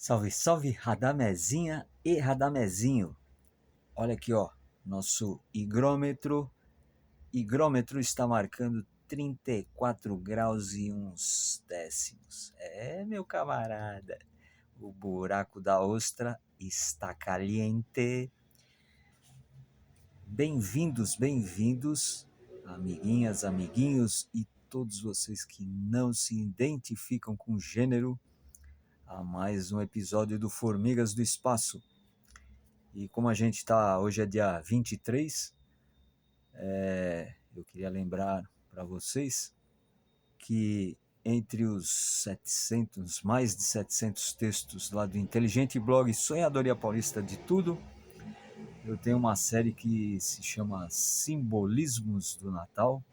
Salve, salve, Radamezinha e Radamezinho. Olha aqui, ó, nosso higrômetro. Higrômetro está marcando 34 graus e uns décimos. É, meu camarada, o buraco da ostra está caliente. Bem-vindos, bem-vindos, amiguinhas, amiguinhos e todos vocês que não se identificam com gênero, a mais um episódio do Formigas do Espaço. E como a gente está, hoje é dia 23, eu queria lembrar para vocês que entre os 700, mais de 700 textos lá do inteligente blog Sonhadoria Paulista de Tudo, eu tenho uma série que se chama Simbolismos do Natal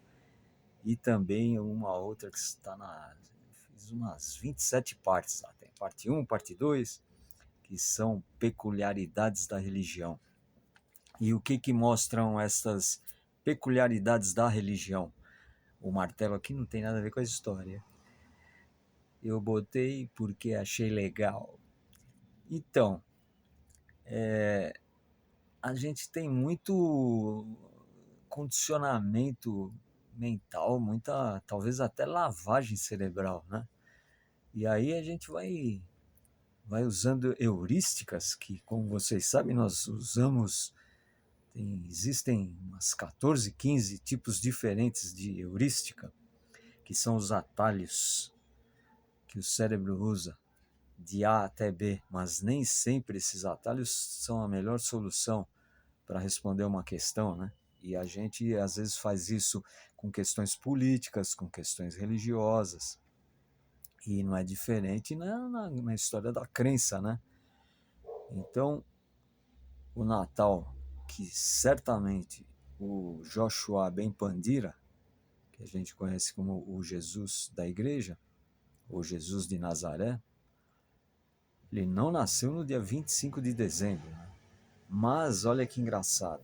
e também uma outra que está fiz umas 27 partes lá. Tem parte 1, parte 2, que são peculiaridades da religião. E o que mostram essas peculiaridades da religião? O martelo aqui não tem nada a ver com a história. Eu botei porque achei legal. Então, a gente tem muito condicionamento mental, muita, talvez até lavagem cerebral, né? E aí a gente vai usando heurísticas que, como vocês sabem, nós usamos. Existem umas 14, 15 tipos diferentes de heurística, que são os atalhos que o cérebro usa de A até B, mas nem sempre esses atalhos são a melhor solução para responder uma questão, né? E a gente às vezes faz isso com questões políticas, com questões religiosas, e não é diferente na história da crença, né? Então, o Natal, que certamente o Joshua Ben Pandira, que a gente conhece como o Jesus da igreja, ou Jesus de Nazaré, ele não nasceu no dia 25 de dezembro. Né? Mas olha que engraçado,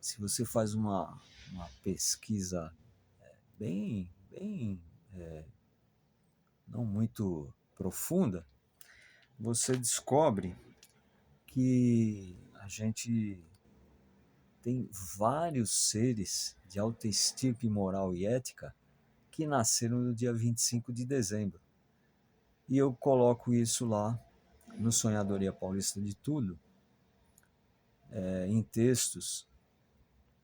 se você faz uma pesquisa bem não muito profunda, você descobre que a gente tem vários seres de alta estirpe moral e ética que nasceram no dia 25 de dezembro. E eu coloco isso lá no Sonhadoria Paulista de Tudo, em textos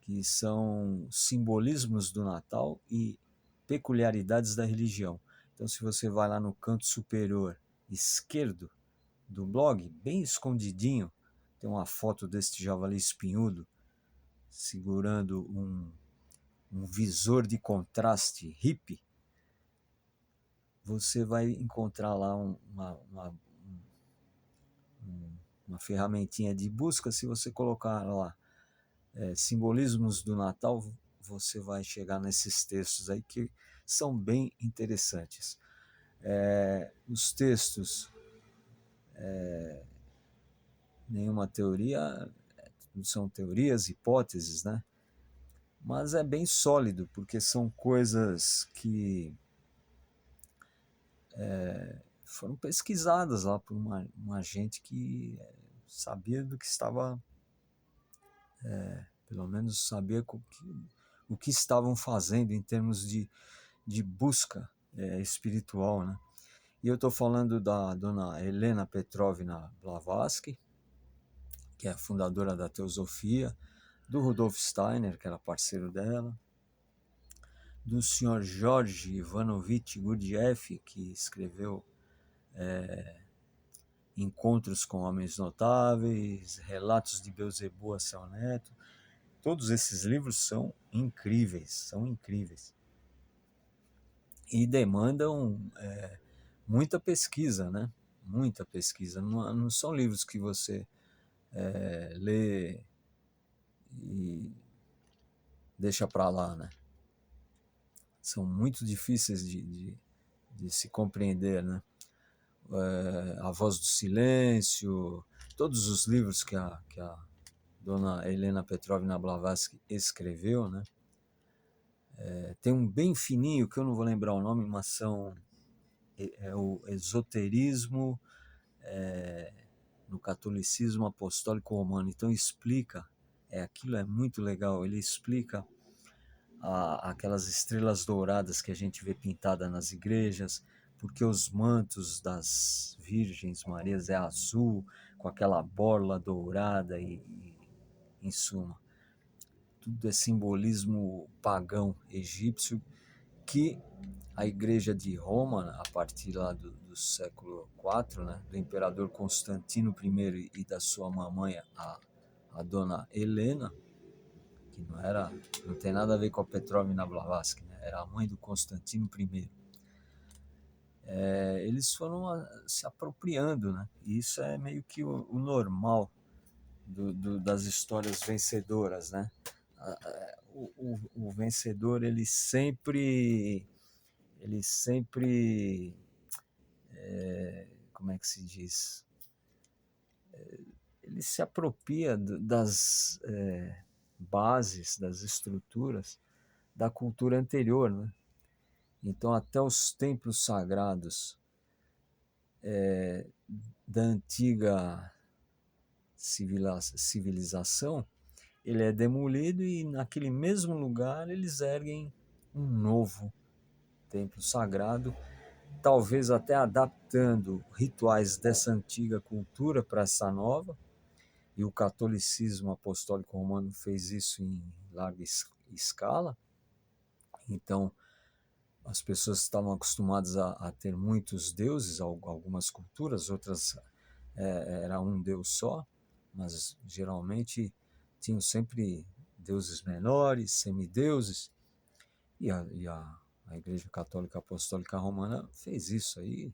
que são simbolismos do Natal e peculiaridades da religião. Então, se você vai lá no canto superior esquerdo do blog, bem escondidinho, tem uma foto deste javali espinhudo segurando um visor de contraste hippie. Você vai encontrar lá uma ferramentinha de busca. Se você colocar lá simbolismos do Natal, você vai chegar nesses textos aí que são bem interessantes. Os textos, nenhuma teoria, são teorias, hipóteses, né? Mas é bem sólido, porque são coisas que foram pesquisadas lá por uma gente que sabia do que estava, pelo menos sabia o que estavam fazendo em termos de busca espiritual, né? E eu estou falando da dona Helena Petrovna Blavatsky, que é a fundadora da Teosofia, do Rudolf Steiner, que era parceiro dela, do senhor George Ivanovich Gurdjieff, que escreveu Encontros com Homens Notáveis, Relatos de Beelzebub a Seu Neto. Todos esses livros são incríveis, são incríveis. E demandam muita pesquisa, né? Muita pesquisa. Não são livros que você lê e deixa para lá, né? São muito difíceis de se compreender, né? A Voz do Silêncio, todos os livros que a dona Helena Petrovna Blavatsky escreveu, né? Tem um bem fininho, que eu não vou lembrar o nome, mas são é o esoterismo no catolicismo apostólico romano. Então explica, aquilo é muito legal, ele explica aquelas estrelas douradas que a gente vê pintada nas igrejas, porque os mantos das Virgens Marias é azul, com aquela borla dourada e em suma, tudo é simbolismo pagão egípcio que a igreja de Roma, a partir lá do século IV, né, do imperador Constantino I e da sua mamãe, a dona Helena, que não tem nada a ver com a Petrovna Blavatsky, né, era a mãe do Constantino I. Eles foram se apropriando, né, e isso é meio que o normal das histórias vencedoras, né? O vencedor ele sempre, como é que se diz? Ele se apropria das bases, das estruturas da cultura anterior, né? Então, até os templos sagrados da antiga civilização, ele é demolido e naquele mesmo lugar eles erguem um novo templo sagrado, talvez até adaptando rituais dessa antiga cultura para essa nova, e o catolicismo apostólico romano fez isso em larga escala. Então, as pessoas estavam acostumadas a ter muitos deuses, algumas culturas, outras era um deus só, mas geralmente tinham sempre deuses menores, semideuses, a Igreja Católica Apostólica Romana fez isso aí,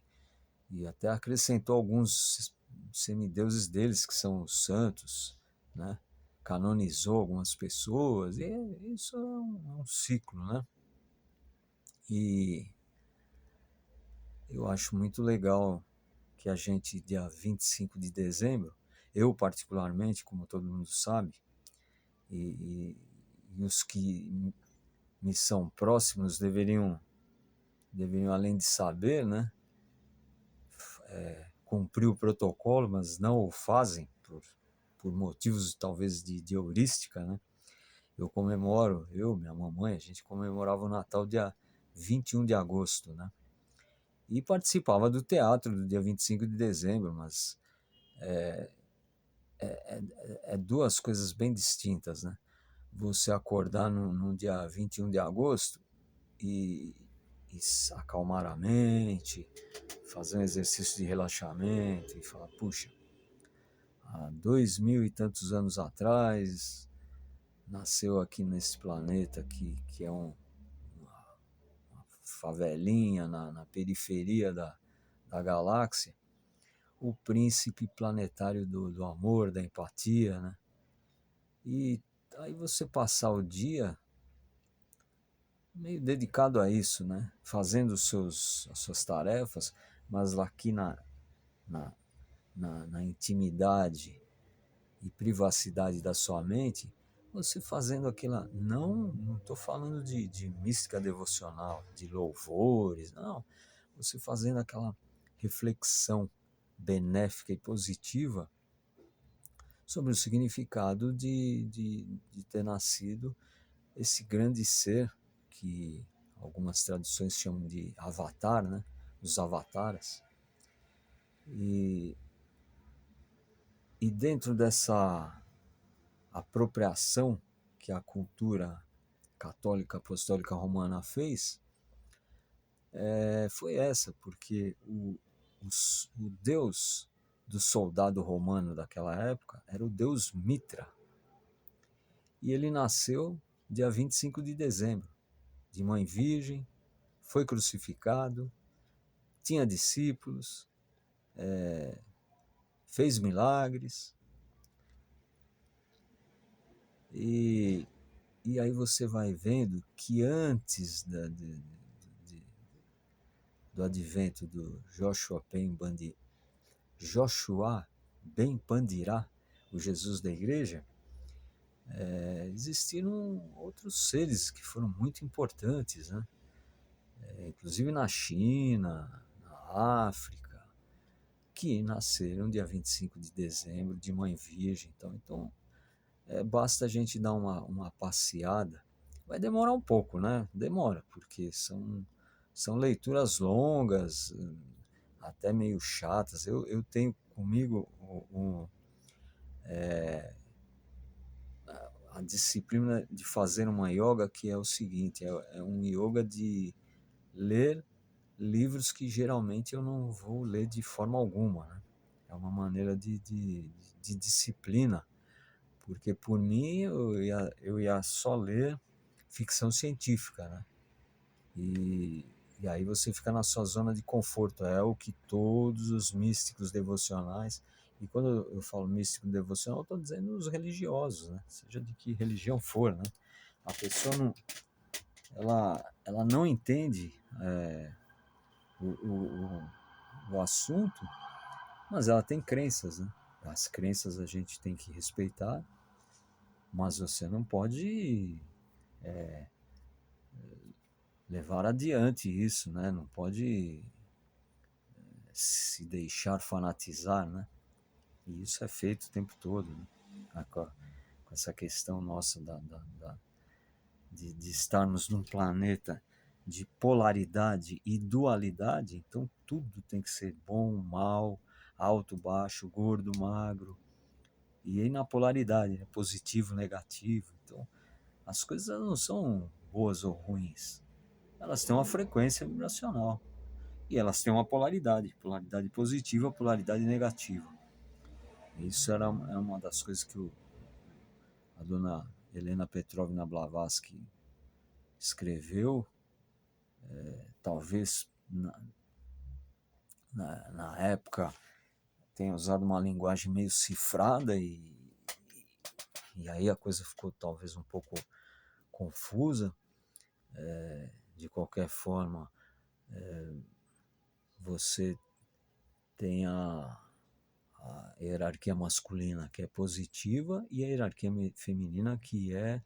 e até acrescentou alguns semideuses deles, que são os santos, né? Canonizou algumas pessoas, e isso é um ciclo, né? E eu acho muito legal que a gente, dia 25 de dezembro, eu particularmente, como todo mundo sabe, e os que me são próximos deveriam, além de saber, né, cumprir o protocolo, mas não o fazem por motivos talvez de heurística, né? Minha mamãe, a gente comemorava o Natal dia 21 de agosto, né? E participava do teatro do dia 25 de dezembro, mas é duas coisas bem distintas, né? Você acordar no dia 21 de agosto e, e acalmar a mente, fazer um exercício de relaxamento e falar, puxa, há 2000 e tantos anos atrás nasceu aqui nesse planeta que é uma favelinha na periferia da galáxia, o príncipe planetário do amor, da empatia, né? E aí você passar o dia meio dedicado a isso, né? Fazendo as suas tarefas, mas aqui na, na intimidade e privacidade da sua mente, você fazendo aquela. Não estou falando de mística devocional, de louvores, não. Você fazendo aquela reflexão benéfica e positiva sobre o significado de ter nascido esse grande ser que algumas tradições chamam de avatar, né? Os avatares. E, e dentro dessa apropriação que a cultura católica apostólica romana fez, foi essa, porque o deus do soldado romano daquela época era o deus Mitra. E ele nasceu dia 25 de dezembro, de mãe virgem, foi crucificado, tinha discípulos, fez milagres, e, e aí você vai vendo que antes do advento do Joshua Ben Pandirá, o Jesus da igreja, existiram outros seres que foram muito importantes, né? Inclusive na China, na África, que nasceram dia 25 de dezembro, de mãe virgem. Então basta a gente dar uma passeada. Vai demorar um pouco, né? Demora, porque são leituras longas, até meio chatas. Eu tenho comigo a disciplina de fazer uma yoga que é o seguinte: é um yoga de ler livros que geralmente eu não vou ler de forma alguma, né? É uma maneira de disciplina, porque por mim eu ia só ler ficção científica, né? E aí você fica na sua zona de conforto, é o que todos os místicos devocionais, e quando eu falo místico devocional, eu estou dizendo os religiosos, né? Seja de que religião for, né? A pessoa não, ela não entende o, o, o assunto, mas ela tem crenças, né? As crenças a gente tem que respeitar, mas você não pode levar adiante isso, né? Não pode se deixar fanatizar, né? E isso é feito o tempo todo, né? Com essa questão nossa de estarmos num planeta de polaridade e dualidade, então tudo tem que ser bom, mal, alto, baixo, gordo, magro, e aí na polaridade, né? Positivo, negativo. Então as coisas não são boas ou ruins, elas têm uma frequência vibracional e elas têm uma polaridade positiva, polaridade negativa. Isso é uma das coisas que a dona Helena Petrovna Blavatsky escreveu, talvez na época tenha usado uma linguagem meio cifrada e aí a coisa ficou talvez um pouco confusa. De qualquer forma, você tem a hierarquia masculina que é positiva e a hierarquia feminina que é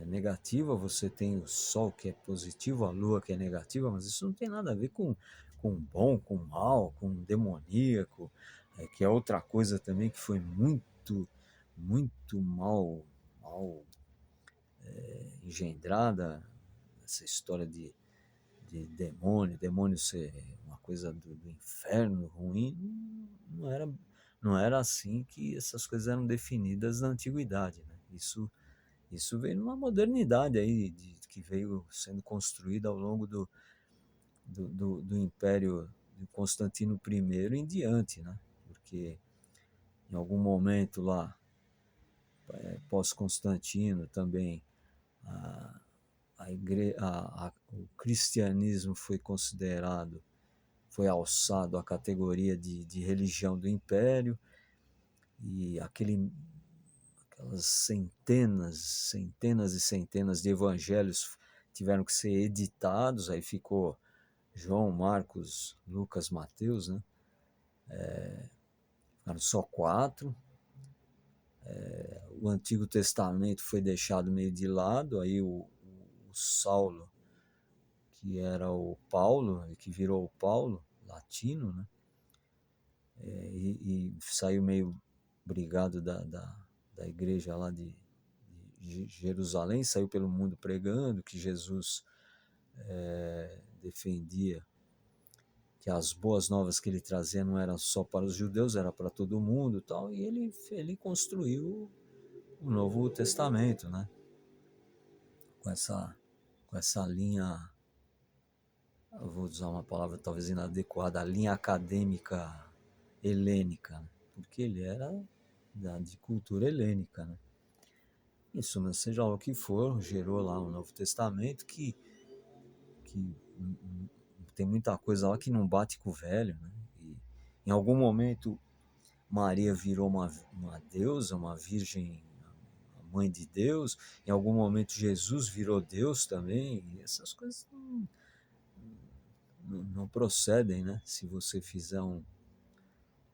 negativa. Você tem o Sol que é positivo, a Lua que é negativa, mas isso não tem nada a ver com bom, com mal, com demoníaco, que é outra coisa também que foi muito mal engendrada, essa história de demônio ser uma coisa do inferno ruim. Não era assim que essas coisas eram definidas na antiguidade, né? Isso veio numa modernidade aí que veio sendo construída ao longo do Império de Constantino I em diante, né? Porque em algum momento lá, pós-Constantino também, o cristianismo foi alçado à categoria de religião do Império, e aquelas centenas e centenas de evangelhos tiveram que ser editados, aí ficou João, Marcos, Lucas, Mateus, né? Ficaram só 4. O Antigo Testamento foi deixado meio de lado, aí o Saulo, que era o Paulo, que virou o Paulo, latino, né? E saiu meio brigado da igreja lá de Jerusalém, saiu pelo mundo pregando que Jesus defendia que as boas novas que ele trazia não eram só para os judeus, era para todo mundo, tal, e ele construiu o Novo Testamento, né? Com essa linha, eu vou usar uma palavra talvez inadequada, a linha acadêmica helênica, né? Porque ele era de cultura helênica, né? Isso, mas seja lá o que for, gerou lá um Novo Testamento que tem muita coisa lá que não bate com o velho, né? E em algum momento Maria virou uma deusa, uma virgem, a mãe de Deus. Em algum momento Jesus virou Deus também. E essas coisas não procedem, né? Se você fizer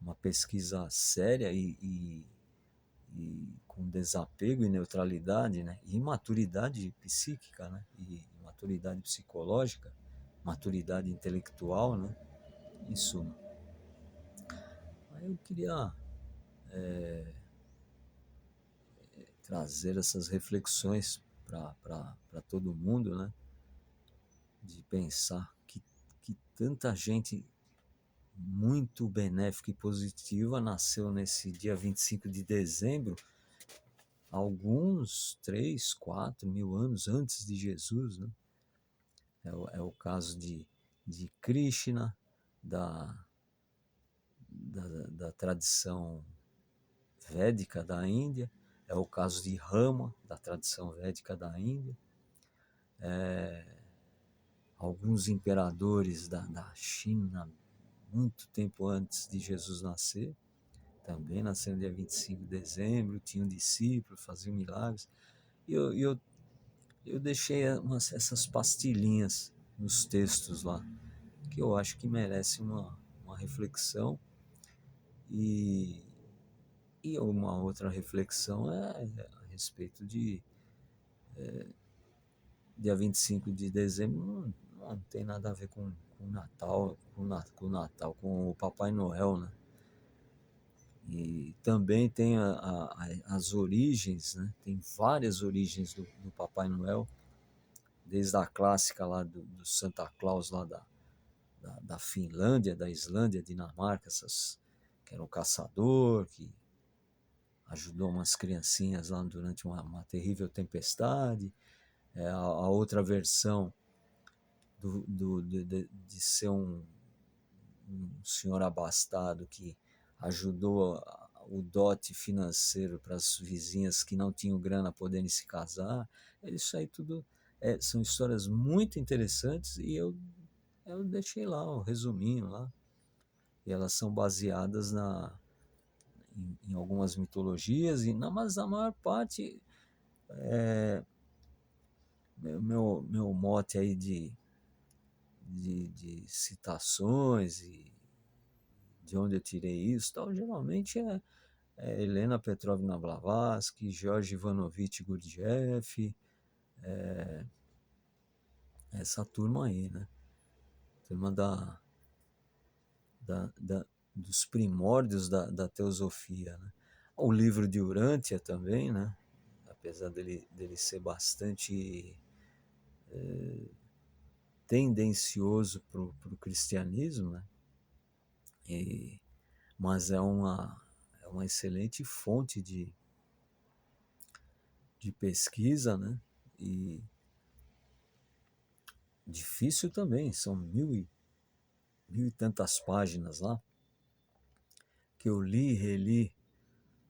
uma pesquisa séria e com desapego e neutralidade, né? E maturidade psíquica, né? E maturidade psicológica, maturidade intelectual, né? em suma. Aí eu queria trazer essas reflexões para todo mundo, né? De pensar que tanta gente muito benéfica e positiva nasceu nesse dia 25 de dezembro, alguns 3, 4 mil anos antes de Jesus, né? É o caso de Krishna, da, da tradição védica da Índia, é o caso de Rama, da tradição védica da Índia, alguns imperadores da China, muito tempo antes de Jesus nascer, também nasceram dia 25 de dezembro, tinham discípulos, faziam milagres. E eu deixei essas pastilhinhas nos textos lá, que eu acho que merece uma reflexão. E, e uma outra reflexão é a respeito de dia 25 de dezembro, não tem nada a ver com o Natal, com o Natal, com o Papai Noel, né? E também tem as origens, né? Tem várias origens do Papai Noel, desde a clássica lá do Santa Claus lá da Finlândia, da Islândia, Dinamarca, essas, que era um caçador, que ajudou umas criancinhas lá durante uma terrível tempestade. A outra versão de ser um senhor abastado que ajudou o dote financeiro para as vizinhas que não tinham grana poderem se casar. Isso aí tudo são histórias muito interessantes e eu deixei lá o resuminho lá. E elas são baseadas em algumas mitologias, mas a maior parte, meu mote aí de citações e de onde eu tirei isso, tal, geralmente é Helena Petrovna Blavatsky, George Ivanovich Gurdjieff, essa turma aí, né? Turma dos primórdios da teosofia, né? O livro de Urântia também, né? Apesar dele ser bastante tendencioso para o cristianismo, né? Mas é uma excelente fonte de pesquisa, né? E difícil também, são mil e tantas páginas lá, que eu li e reli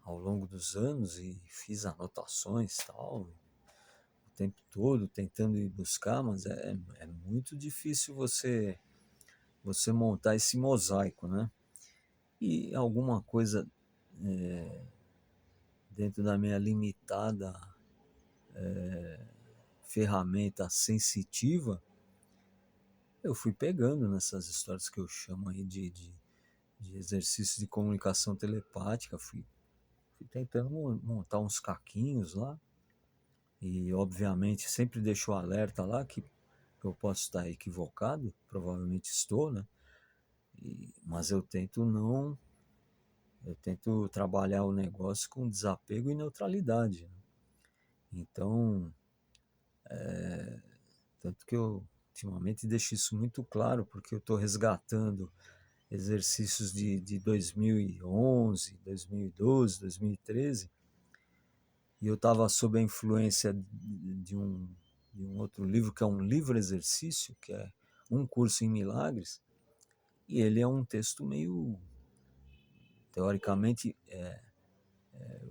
ao longo dos anos e fiz anotações e tal, o tempo todo tentando ir buscar, mas é muito difícil você montar esse mosaico, né? E alguma coisa dentro da minha limitada ferramenta sensitiva, eu fui pegando nessas histórias que eu chamo aí de exercício de comunicação telepática, fui tentando montar uns caquinhos lá, e obviamente sempre deixo o alerta lá que eu posso estar equivocado, provavelmente estou, né? Mas eu tento trabalhar o negócio com desapego e neutralidade, né? Então, tanto que eu ultimamente deixo isso muito claro, porque eu estou resgatando exercícios de 2011, 2012, 2013, e eu estava sob a influência de um outro livro, que é um livro-exercício, que é Um Curso em Milagres, e ele é um texto meio, teoricamente,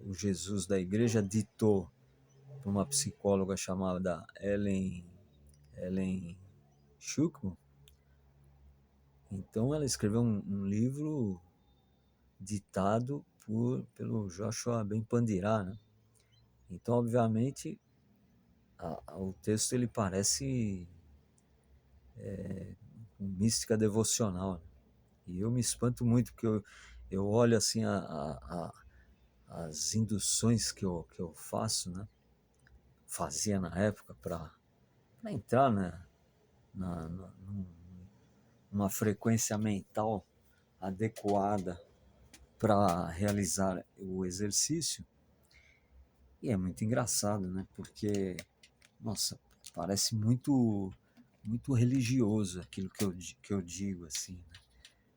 o Jesus da igreja ditou para uma psicóloga chamada Ellen Schuckman. Então ela escreveu um livro ditado pelo Joshua Ben Pandirá, né? Então, obviamente, o texto ele parece mística devocional, né? E eu me espanto muito, porque eu olho assim as induções que eu faço, né? Fazia na época para entrar, né? Num uma frequência mental adequada para realizar o exercício. E é muito engraçado, né? Porque, nossa, parece muito religioso aquilo que eu digo, assim, né?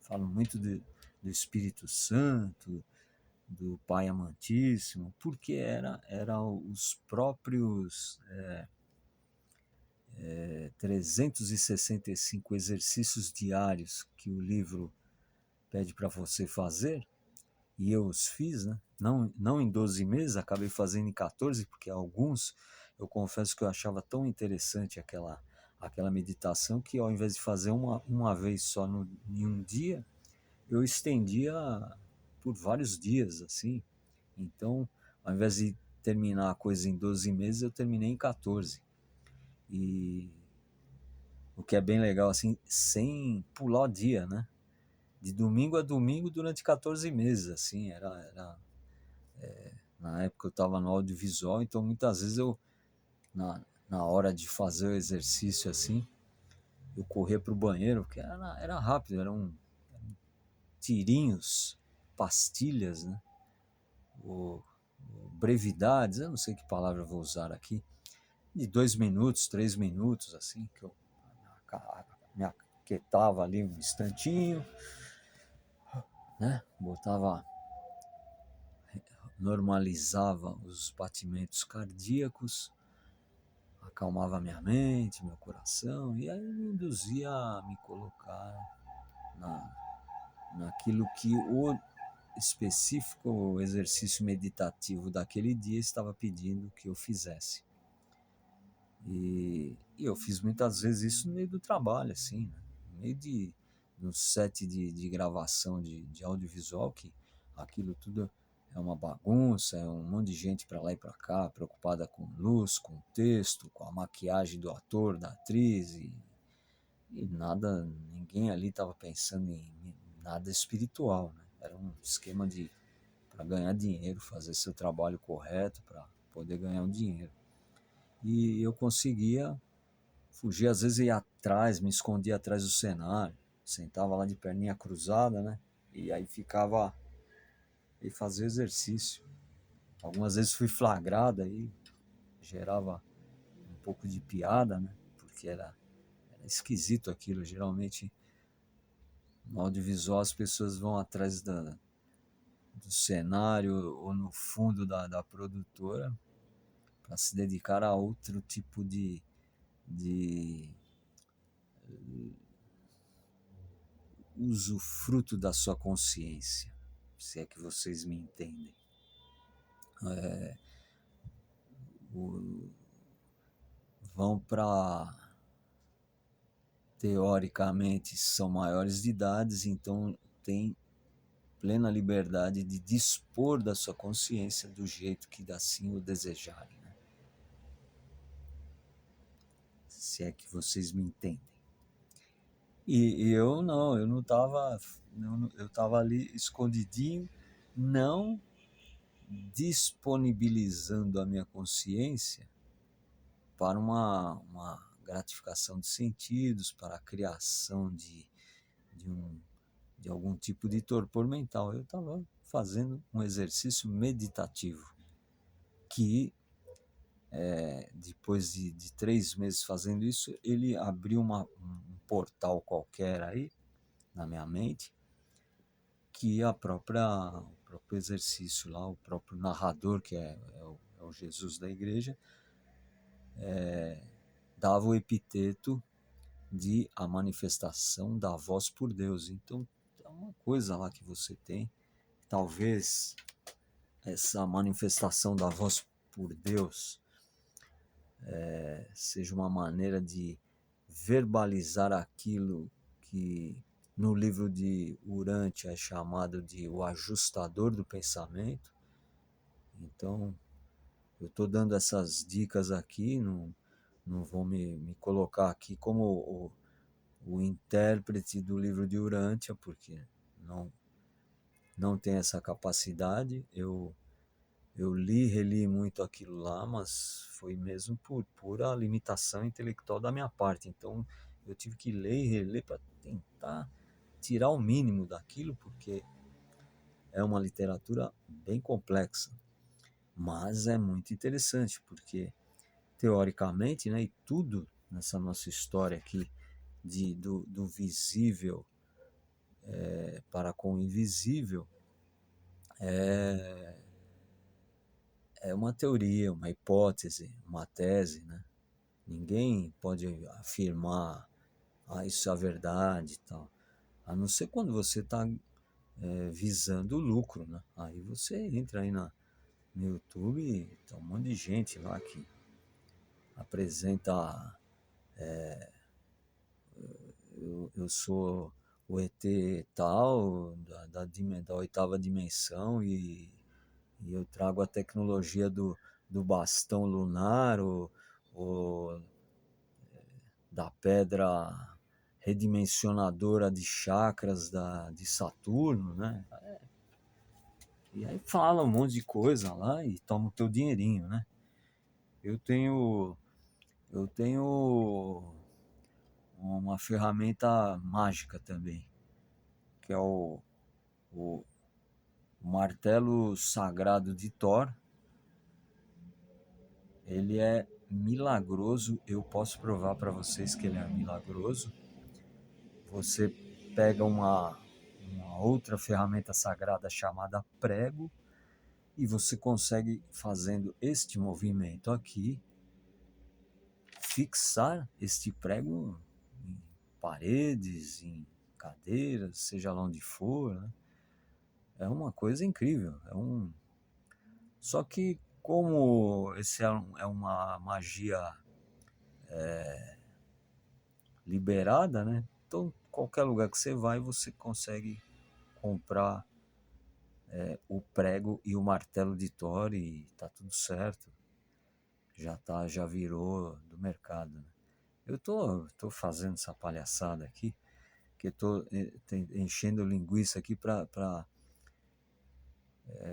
Falo muito do Espírito Santo, do Pai Amantíssimo, porque era os próprios 365 exercícios diários que o livro pede para você fazer, e eu os fiz, né? Não em 12 meses, acabei fazendo em 14, porque alguns, eu confesso que eu achava tão interessante aquela meditação, que ao invés de fazer uma vez só em um dia, eu estendia por vários dias, assim. Então, ao invés de terminar a coisa em 12 meses, eu terminei em 14. E o que é bem legal, assim, sem pular o dia, né? De domingo a domingo durante 14 meses, assim, na época eu estava no audiovisual, então muitas vezes na hora de fazer o exercício, assim, eu corria para o banheiro, porque era rápido, eram tirinhos, pastilhas, né? Ou brevidades, eu não sei que palavra eu vou usar aqui, de 2 minutos, 3 minutos, assim, que eu me aquietava ali um instantinho, né? Normalizava os batimentos cardíacos, acalmava minha mente, meu coração, e aí me induzia a me colocar naquilo que o específico exercício meditativo daquele dia estava pedindo que eu fizesse. E eu fiz muitas vezes isso no meio do trabalho, assim, né? No meio no set de gravação de audiovisual, que aquilo tudo é uma bagunça, é um monte de gente para lá e para cá, preocupada com luz, com texto, com a maquiagem do ator, da atriz, e nada, ninguém ali estava pensando em nada espiritual, né? Era um esquema para ganhar dinheiro, fazer seu trabalho correto para poder ganhar um dinheiro. E eu conseguia fugir, às vezes ia atrás, me escondia atrás do cenário, sentava lá de perninha cruzada, né? E aí ficava e fazia exercício. Algumas vezes fui flagrado aí, gerava um pouco de piada, né? Porque era esquisito aquilo. Geralmente no audiovisual as pessoas vão atrás do cenário ou no fundo da produtora para se dedicar a outro tipo de usufruto da sua consciência, se é que vocês me entendem. Vão para, teoricamente, são maiores de idade, então tem plena liberdade de dispor da sua consciência do jeito que assim o desejarem, né? Se é que vocês me entendem. E eu não estava, eu estava ali escondidinho, não disponibilizando a minha consciência para uma gratificação de sentidos, para a criação de, um, de algum tipo de torpor mental. Eu estava fazendo um exercício meditativo que, depois de 3 meses fazendo isso, ele abriu um portal qualquer aí na minha mente, que o próprio exercício lá, o próprio narrador, que é o Jesus da igreja, dava o epiteto de a manifestação da voz por Deus. Então, é uma coisa lá que você tem. Talvez essa manifestação da voz por Deus seja uma maneira de verbalizar aquilo que no livro de Urantia é chamado de o ajustador do pensamento. Então, eu estou dando essas dicas aqui, não vou me colocar aqui como o intérprete do livro de Urântia, porque não tem essa capacidade. Eu li e reli muito aquilo lá, mas foi mesmo por pura limitação intelectual da minha parte. Então eu tive que ler e reler para tentar tirar o mínimo daquilo, porque é uma literatura bem complexa, mas é muito interessante, porque teoricamente, né, e tudo nessa nossa história aqui do visível para com o invisível é, é uma teoria, uma hipótese, uma tese, né? Ninguém pode afirmar, isso é a verdade e tal, a não ser quando você está visando o lucro, né? Aí você entra aí no YouTube e tem um monte de gente lá que apresenta, eu sou o ET tal, da oitava dimensão, e eu trago a tecnologia do bastão lunar, o da pedra redimensionadora de chakras de Saturno, né? E aí fala um monte de coisa lá e toma o teu dinheirinho, né? Eu tenho, eu tenho uma ferramenta mágica também, que é o martelo sagrado de Thor. Ele é milagroso, eu posso provar para vocês que ele é milagroso. Você pega uma outra ferramenta sagrada chamada prego e você consegue, fazendo este movimento aqui, fixar este prego em paredes, em cadeiras, seja lá onde for, né? É uma coisa incrível. Só que como esse é uma magia liberada, né? Então qualquer lugar que você vai, você consegue comprar o prego e o martelo de Thor e tá tudo certo. Já virou do mercado, né? Eu tô fazendo essa palhaçada aqui, que eu tô enchendo linguiça aqui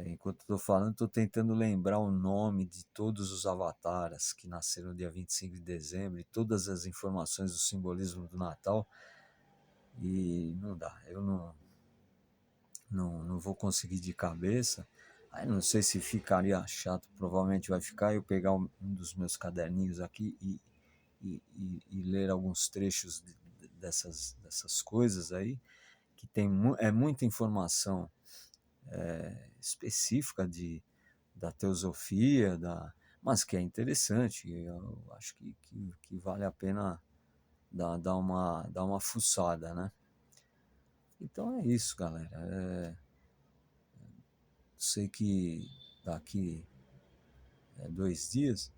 enquanto eu tô falando, tô tentando lembrar o nome de todos os avatares que nasceram no dia 25 de dezembro e todas as informações do simbolismo do Natal, e não dá, eu não vou conseguir de cabeça. Aí não sei se ficaria chato, provavelmente vai ficar eu pegar um dos meus caderninhos aqui e ler alguns trechos dessas coisas aí, que é muita informação específica da teosofia, mas que é interessante. Eu acho que vale a pena dar uma fuçada, né? Então é isso, galera. Sei que daqui 2 dias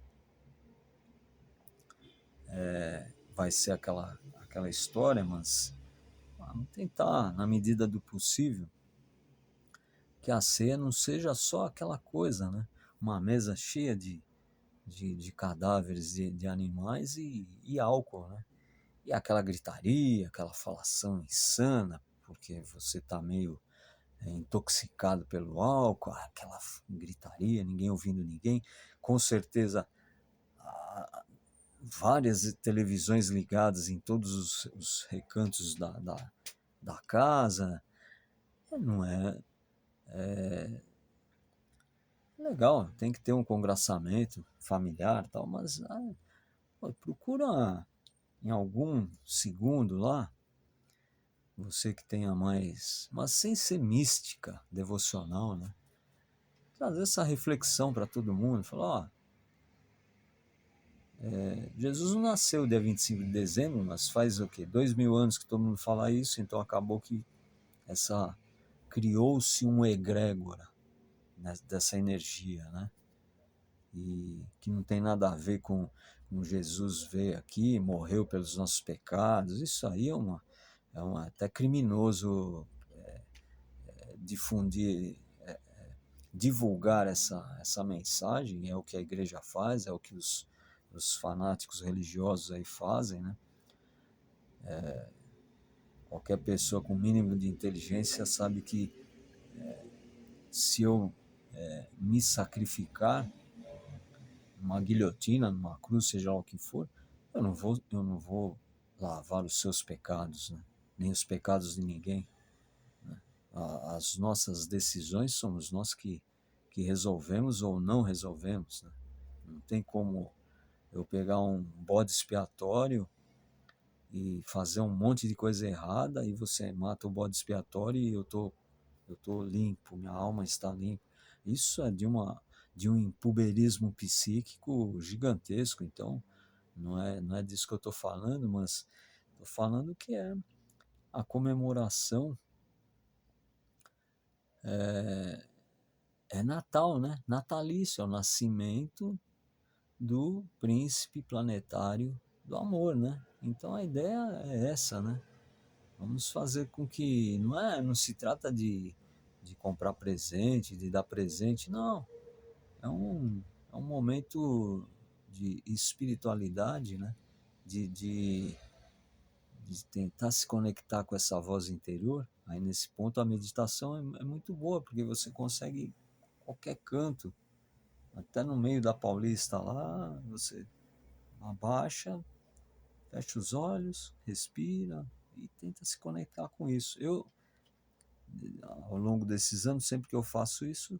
vai ser aquela história, mas vamos tentar, na medida do possível, que a ceia não seja só aquela coisa, né? Uma mesa cheia de cadáveres de animais e álcool, né? E aquela gritaria, aquela falação insana, porque você está meio intoxicado pelo álcool, aquela gritaria, ninguém ouvindo ninguém. Com certeza, várias televisões ligadas em todos os recantos da casa. Não é legal, tem que ter um congraçamento familiar, tal, mas procura em algum segundo lá, você que tenha mais, mas sem ser mística, devocional, né? Trazer essa reflexão para todo mundo, falar, ó, Jesus não nasceu dia 25 de dezembro, mas faz o quê? 2000 anos que todo mundo fala isso, então acabou que essa criou-se um egrégora, né, dessa energia, né? E que não tem nada a ver com Jesus veio aqui, morreu pelos nossos pecados. Isso aí é até criminoso difundir, divulgar essa mensagem. É o que a igreja faz, é o que os fanáticos religiosos aí fazem, né? Qualquer pessoa com mínimo de inteligência sabe que se eu me sacrificar numa guilhotina, numa cruz, seja lá o que for, eu não vou lavar os seus pecados, né? nem os pecados de ninguém. As nossas decisões somos nós que resolvemos ou não resolvemos, né? Não tem como eu pegar um bode expiatório e fazer um monte de coisa errada e você mata o bode expiatório e eu tô limpo, minha alma está limpa. Isso é de um impuberismo psíquico gigantesco. Então não é disso que eu estou falando, mas estou falando que é a comemoração, é Natal, né? Natalício, é o nascimento do príncipe planetário do amor, né? Então a ideia é essa, né? Vamos fazer com que não se trata de comprar presente, de dar presente, não. É um momento de espiritualidade, né? De, de, de tentar se conectar com essa voz interior. Aí nesse ponto a meditação é muito boa, porque você consegue qualquer canto, até no meio da Paulista lá, você abaixa, fecha os olhos, respira e tenta se conectar com isso. Ao longo desses anos, sempre que eu faço isso,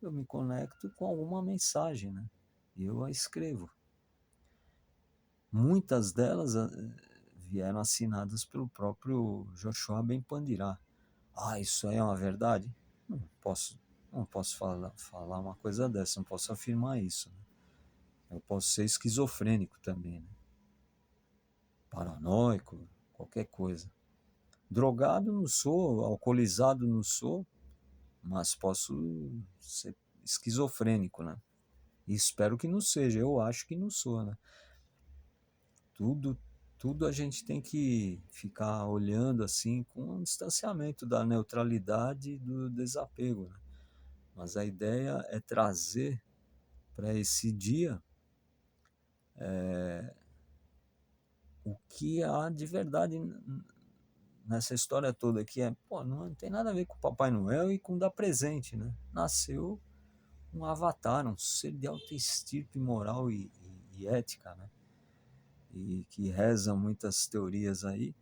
eu me conecto com alguma mensagem, né? E eu a escrevo. Muitas delas vieram assinadas pelo próprio Joshua Ben Pandirá. Ah, isso aí é uma verdade? Não posso, não posso falar uma coisa dessa, não posso afirmar isso, né? Eu posso ser esquizofrênico também, né? Paranoico, qualquer coisa. Drogado não sou, alcoolizado não sou, mas posso ser esquizofrênico, né? E espero que não seja, eu acho que não sou, né? Tudo, tudo a gente tem que ficar olhando assim com um distanciamento da neutralidade e do desapego, né? Mas a ideia é trazer para esse dia o que há de verdade nessa história toda, que é, pô, não tem nada a ver com o Papai Noel e com dar presente, né? Nasceu um avatar, um ser de alta estirpe moral e ética, né? E que reza muitas teorias aí,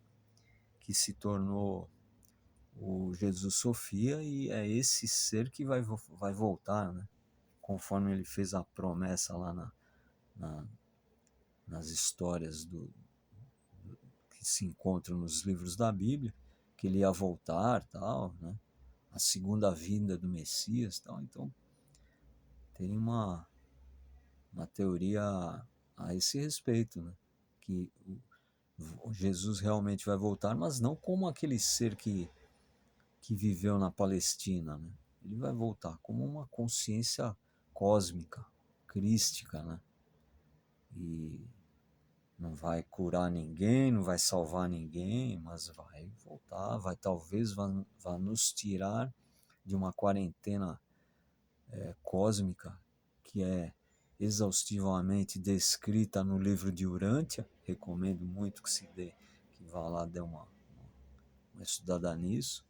que se tornou o Jesus Sofia, e é esse ser que vai voltar, né? Conforme ele fez a promessa lá na, nas histórias que se encontram nos livros da Bíblia, que ele ia voltar, tal, né? A segunda vinda do Messias, tal. Então tem uma teoria a esse respeito, né? Que o Jesus realmente vai voltar, mas não como aquele ser que viveu na Palestina, né? Ele vai voltar como uma consciência cósmica, crística, né? E não vai curar ninguém, não vai salvar ninguém, mas vai voltar, talvez vá nos tirar de uma quarentena cósmica que é exaustivamente descrita no livro de Urântia. Recomendo muito que vá lá dar uma estudada nisso.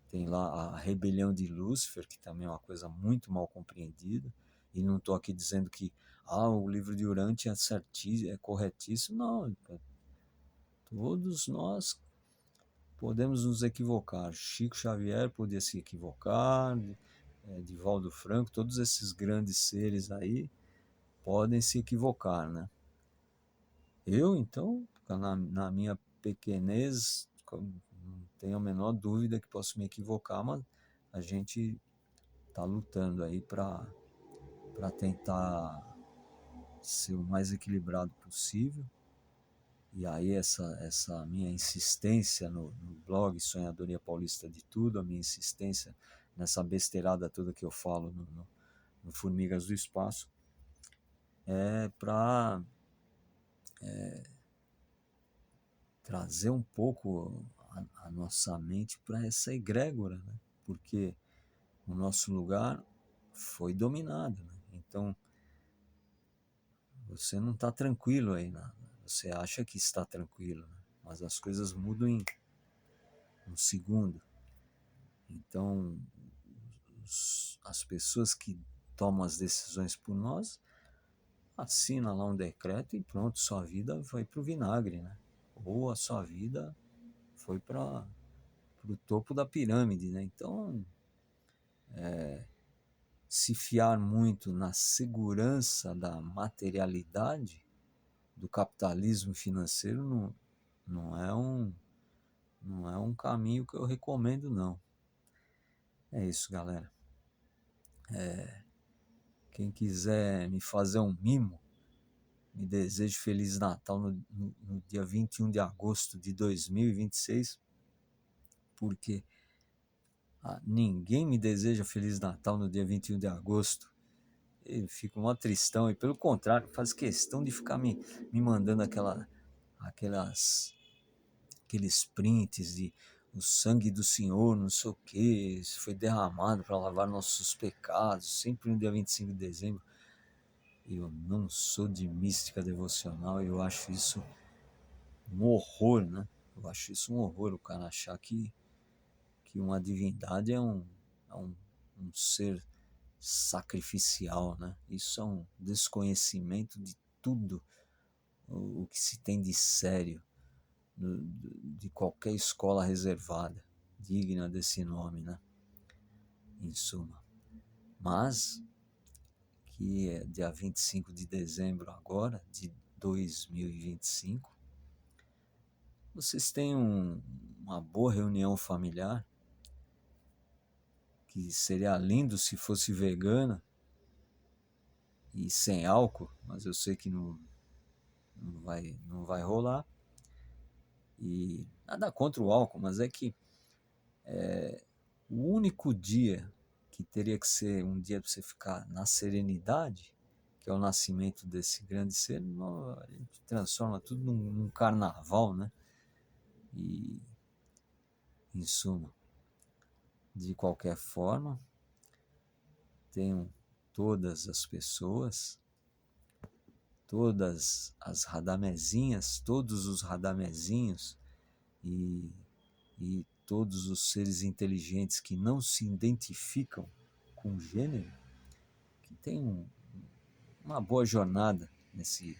Tem lá a rebelião de Lúcifer, que também é uma coisa muito mal compreendida. E não estou aqui dizendo que o livro de Urântia é corretíssimo. Não, todos nós podemos nos equivocar. Chico Xavier podia se equivocar, Divaldo Franco, todos esses grandes seres aí podem se equivocar, né? Eu, então, na minha pequenez, não tenho a menor dúvida que posso me equivocar, mas a gente está lutando aí para tentar ser o mais equilibrado possível. E aí essa minha insistência no blog Sonhadoria Paulista de Tudo, a minha insistência nessa besteirada toda que eu falo no Formigas do Espaço, é para trazer um pouco a nossa mente para essa egrégora, né? Porque o nosso lugar foi dominado, né? Então você não está tranquilo aí, né? Você acha que está tranquilo, né? Mas as coisas mudam em um segundo. Então as pessoas que tomam as decisões por nós assinam lá um decreto e pronto, sua vida vai para o vinagre, né? Ou a sua vida foi para o topo da pirâmide, né? Então, se fiar muito na segurança da materialidade do capitalismo financeiro não é não é um caminho que eu recomendo, não. É isso, galera. Quem quiser me fazer um mimo, me desejo Feliz Natal no dia 21 de agosto de 2026, porque ninguém me deseja Feliz Natal no dia 21 de agosto. Eu fico mó tristão e, pelo contrário, faz questão de ficar me mandando aquelas, aqueles prints de o sangue do Senhor, não sei o que, foi derramado para lavar nossos pecados, sempre no dia 25 de dezembro. Eu não sou de mística devocional, eu acho isso um horror, né? Eu acho isso um horror, o cara achar que uma divindade é um ser sacrificial, né? Isso é um desconhecimento de tudo o que se tem de sério de qualquer escola reservada, digna desse nome, né? Em suma. Mas que é dia 25 de dezembro agora, de 2025, vocês têm uma boa reunião familiar, que seria lindo se fosse vegana e sem álcool, mas eu sei que não vai rolar. E nada contra o álcool, mas é que o único dia que teria que ser um dia para você ficar na serenidade, que é o nascimento desse grande ser, a gente transforma tudo num carnaval, né? E, em suma, de qualquer forma, tenham todas as pessoas, todas as radamezinhas, todos os radamezinhos e, e todos os seres inteligentes que não se identificam com gênero, que tenham uma boa jornada nesse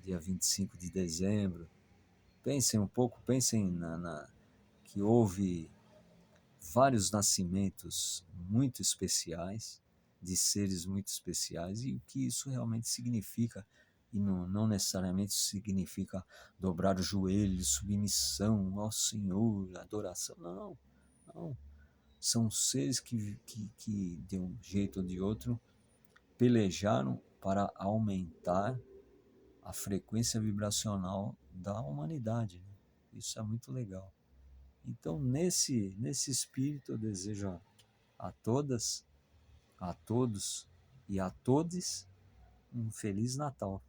dia 25 de dezembro. Pensem um pouco, pensem que houve vários nascimentos muito especiais, de seres muito especiais, e o que isso realmente significa. E não necessariamente significa dobrar o joelho, submissão ao Senhor, adoração. Não, não. São seres que de um jeito ou de outro, pelejaram para aumentar a frequência vibracional da humanidade, né? Isso é muito legal. Então, nesse espírito, eu desejo a todas, a todos e a todes um Feliz Natal.